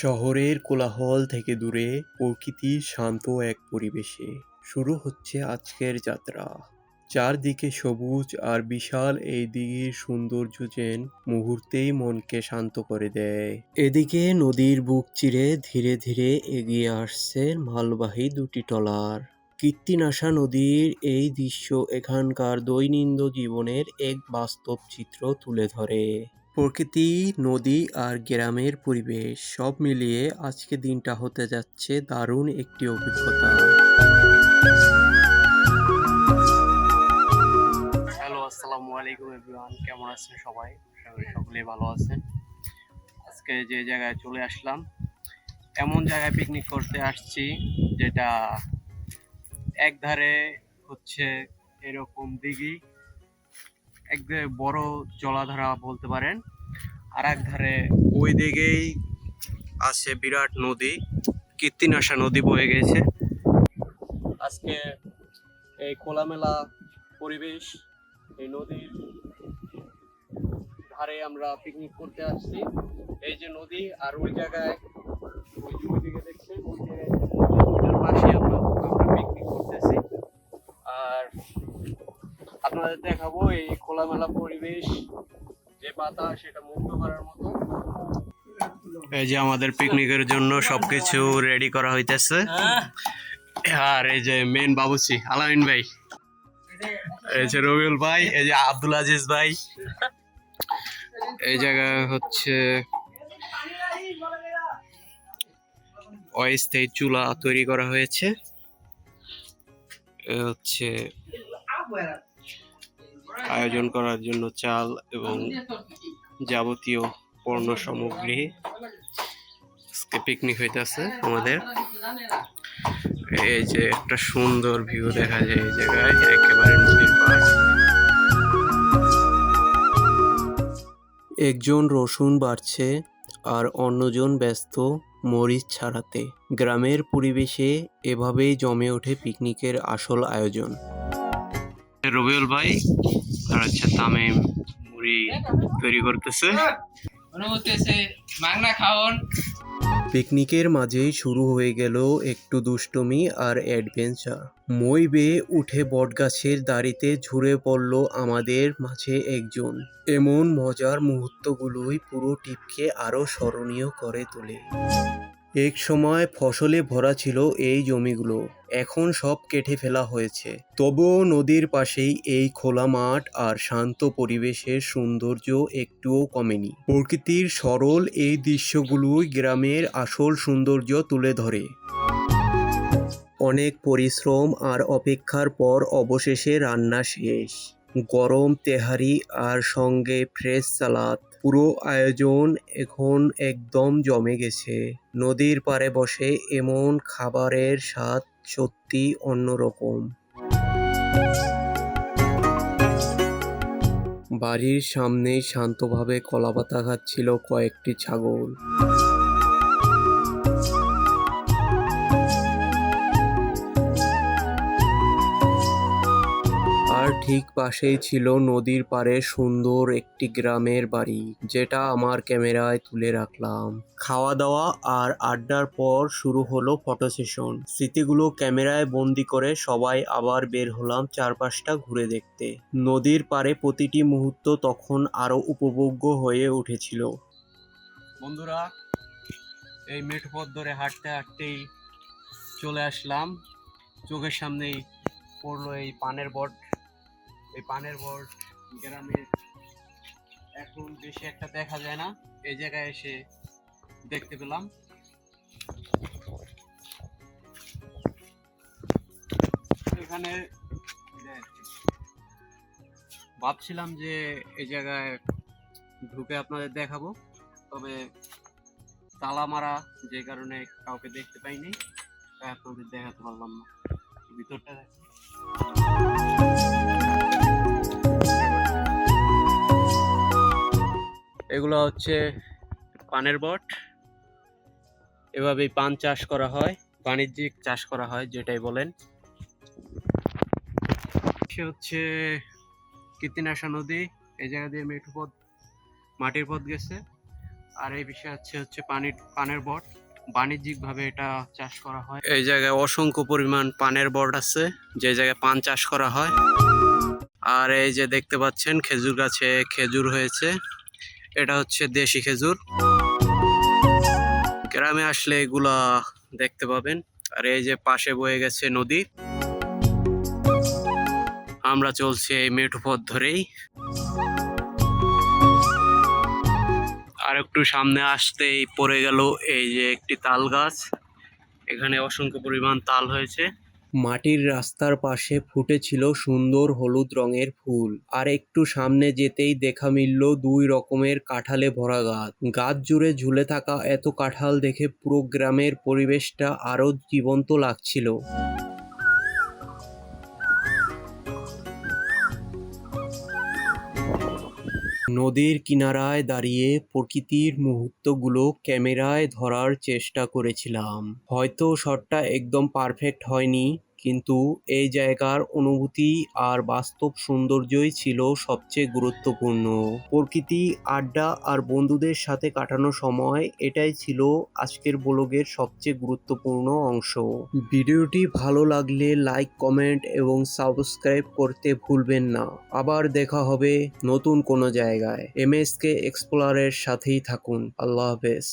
শহরের কোলাহল থেকে দূরে প্রকৃতির শান্ত এক পরিবেশে শুরু হচ্ছে আজকের যাত্রা। চারদিকে সবুজ আর বিশাল এই দিঘির সৌন্দর্য যেন মুহূর্তেই মনকে শান্ত করে দেয়। এদিকে নদীর বুক চিরে ধীরে ধীরে এগিয়ে আসছে মালবাহী দুটি ট্রলার। কীর্তিনাশা নদীর এই দৃশ্য এখানকার দৈনন্দিন জীবনের এক বাস্তব চিত্র তুলে ধরে। প্রকৃতি, নদী আর গ্রামের পরিবেশ সব মিলিয়ে আজকে দিনটা হতে যাচ্ছে দারুণ একটি অভিজ্ঞতা। হ্যালো, আসসালামু আলাইকুম এভরিওয়ান, কেমন আছেন সবাই? সকলেই ভালো আছেন। আজকে যে জায়গায় চলে আসলাম, এমন জায়গায় পিকনিক করতে আসছি যেটা একধারে হচ্ছে এরকম দিঘি, একধারে বড় জলাধারা বলতে পারেন, আর এক ধারে ওই দিকেই আছে বিরাট নদী, কীর্তিনাশা নদী বয়ে গেছে। আজকে এই খোলামেলা পরিবেশ, এই নদীর ধারে আমরা পিকনিক করতে আসছি। এই যে নদী, আর ওই জায়গায় ওই দিকে দেখছেন, ওই জায়গায় পাশে আমরা পিকনিক করতেছি। আর আপনাদের দেখাবো এই খোলামেলা পরিবেশ, যে বাতাস, সেটা মুগ্ধ করার মতো। এই যে আমাদের পিকনিকের জন্য সবকিছু রেডি করা হইতেছে। আর এই যে মেন বাবুচি আলামিন ভাই, এই যে রবিউল ভাই, এই যে আব্দুল আজিজ ভাই। এই জায়গায় হচ্ছে অস্থায়ী চুলা তৈরি করা হয়েছে। হচ্ছে আয়োজন করার জন্য চাল এবং যাবতীয় পণ্য সামগ্রী। পিকনিক হইতেছে আমাদের। এই যে একটা সুন্দর ভিউ দেখা যায় এই জায়গায়, একেবারে নদীর পাড়। একজন রসুন বাড়ছে আর অন্যজন ব্যস্ত মরিচ ছাড়াতে। গ্রামের পরিবেশে এভাবেই জমে ওঠে পিকনিকের আসল আয়োজন। রবিউল ভাই আর আচ্ছা তামিম মুড়ি তৈরি করতেছে। পিকনিকের মাঝেই শুরু হয়ে গেল একটু দুষ্টুমি আর অ্যাডভেঞ্চার। মই বেয়ে উঠে বটগাছের দাড়িতে ঝুড়ে পড়ল আমাদের মাঝে একজন। এমন মজার মুহূর্তগুলোই পুরো ট্রিপকে আরো স্মরণীয় করে তোলে। এক সময় ফসলে ভরা ছিল এই জমিগুলো, এখন সব কেটে ফেলা হয়েছে। তবুও নদীর পাশেই এই খোলা মাঠ আর শান্ত পরিবেশের সৌন্দর্য একটুও কমেনি। প্রকৃতির সরল এই দৃশ্যগুলোই গ্রামের আসল সৌন্দর্য তুলে ধরে। অনেক পরিশ্রম আর অপেক্ষার পর অবশেষে রান্না শেষ। গরম তেহারি আর সঙ্গে ফ্রেশ সালাদ, পুরো আয়োজন এখন একদম জমে গেছে। নদীর পাড়ে বসে এমন খাবারের স্বাদ সত্যি অন্যরকম। বাড়ির সামনেই শান্তভাবে কলাপাতা খাচ্ছিল কয়েকটি ছাগল। আর ঠিক পাশেই ছিল নদীর পাড়ে সুন্দর একটি গ্রামের বাড়ি, যেটা আমার ক্যামেরায় তুলে রাখলাম। খাওয়া দাওয়া আর আড্ডার পর শুরু হলো ফটো সেশন। স্মৃতিগুলো ক্যামেরায় বন্দি করে সবাই আবার বের হলাম চারপাশটা ঘুরে দেখতে। নদীর পাড়ে প্রতিটি মুহূর্ত তখন আরো উপভোগ্য হয়ে উঠেছিল। বন্ধুরা, এই মেঠো পথ ধরে হাঁটতে হাঁটতেই চলে আসলাম, চোখের সামনেই পড়লো এই পানের বট। এই পানের বট গ্রামে এখন বেশি একটা দেখা যায় না, এই জায়গায় এসে দেখতে পেলাম। এখানে ভাবছিলাম যে এই জায়গায় ঢুকে আপনাদের দেখাবো, তবে তালা মারা, যে কারণে কাউকে দেখতে পাইনি, তাই আপনাদের দেখাতে পারলাম না। ভিতরটা এগুলো হচ্ছে পানের বট। এভাবেই পান চাষ করা হয়, বাণিজ্যিক চাষ করা হয় যেটাই বলেন। সে হচ্ছে কীর্তিনাশা নদী, এই জায়গা দিয়ে মেঠো পথ, মাটির পথ গেছে। আর এই বিষয় হচ্ছে পানের বট। বাণিজ্যিকভাবে এটা চাষ করা হয়। এই জায়গায় অসংখ্য পরিমাণ পানের বট আছে, যে জায়গায় পান চাষ করা হয়। আর এই যে দেখতে পাচ্ছেন খেজুর গাছে খেজুর হয়েছে, এটা হচ্ছে দেশি খেজুর। গ্রামে আসলে এগুলা দেখতে পাবেন। আর এই যে পাশে বয়ে গেছে নদী, আমরা চলছি এই মেঠো পথ ধরেই। আর একটু সামনে আসতেই পড়ে গেল এই যে একটি তাল গাছ, এখানে অসংখ্য পরিমাণ তাল হয়েছে। মাটির রাস্তার পাশে ফুটেছিল সুন্দর হলুদ রঙের ফুল। আর একটু সামনে যেতেই দেখা মিলল 2 রকমের কাঁঠালে ভরা গাছ। গাছ জুড়ে ঝুলে থাকা এত কাঁঠাল দেখে পুরো গ্রামের পরিবেশটা আরো জীবন্ত লাগছিল। নদীর কিনারায় দাঁড়িয়ে প্রকৃতির মুহূর্তগুলো ক্যামেরায় ধরার চেষ্টা করেছিলাম। হয়তো শটটা একদম পারফেক্ট হয়নি, কিন্তু এই জায়গার অনুভূতি আর বাস্তব সৌন্দর্যই ছিল সবচেয়ে গুরুত্বপূর্ণ। প্রকৃতি, আড্ডা আর বন্ধুদের সাথে কাটানো সময়, এটাই ছিল আজকের ব্লগের সবচেয়ে গুরুত্বপূর্ণ অংশ। ভিডিওটি ভালো লাগলে লাইক, কমেন্ট এবং সাবস্ক্রাইব করতে ভুলবেন না। আবার দেখা হবে নতুন কোনো জায়গায়। MSK এক্সপ্লোরারের সাথেই থাকুন। আল্লাহ হাফেজ।